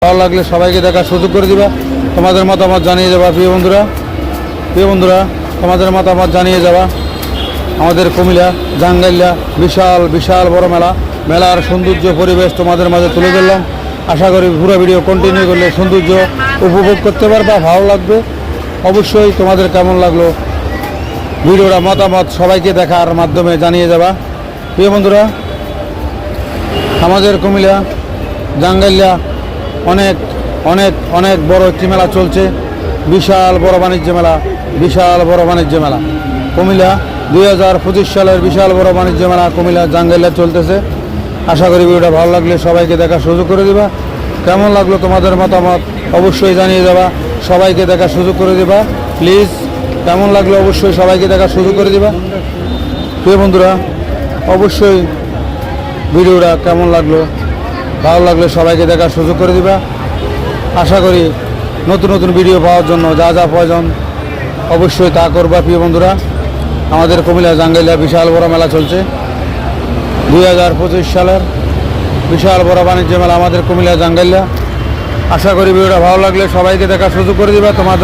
ভালো লাগলে সবাইকে দেখার সুযোগ করে দিবা, তোমাদের মতামত জানিয়ে যাবা। প্রিয় বন্ধুরা তোমাদের মতামত জানিয়ে যাবা। আমাদের কুমিল্লা জাঙ্গাইল্লা বিশাল বড় মেলার সৌন্দর্য পরিবেশ তোমাদের মাঝে তুলে ধরলাম। আশা করি পুরো ভিডিও কন্টিনিউ করলে সৌন্দর্য উপভোগ করতে পারবা, ভালো লাগবে। অবশ্যই তোমাদের কেমন লাগলো ভিডিওটা মতামত সবাইকে দেখার মাধ্যমে জানিয়ে যাবা। প্রিয় বন্ধুরা, আমাদের কুমিল্লা জাঙ্গাইল্লা অনেক অনেক অনেক বড় একটি মেলা চলছে, বিশাল বড় বাণিজ্য মেলা কুমিল্লা 2025 সালের বিশাল বড় বাণিজ্য মেলা কুমিল্লা জাঙ্গাইল্লা চলতেছে। আশা করি ভিডিওটা ভালো লাগলে সবাইকে দেখার সুযোগ করে দিবা। কেমন লাগলো তোমাদের মতামত অবশ্যই জানিয়ে যাবা, সবাইকে দেখার সুযোগ করে দিবা প্লিজ। কেমন লাগলো অবশ্যই সবাইকে দেখার সুযোগ করে দিবা। প্রিয় বন্ধুরা, অবশ্যই ভিডিওটা কেমন লাগলো ভালো লাগলে সবাইকে দেখার সুযোগ করে দিবা। আশা করি নতুন ভিডিও পাওয়ার জন্য যা প্রয়োজন অবশ্যই তা করবা। প্রিয় বন্ধুরা, আমাদের কুমিল্লা জাঙ্গাইল্লা বিশাল বড় মেলা চলছে, 2025 সালের বিশাল বড় বাণিজ্য মেলা আমাদের কুমিল্লা জাঙ্গাইল্লা। আশা করি ভিডিওটা ভালো লাগলে সবাইকে দেখার সুযোগ করে দিবা। তোমাদের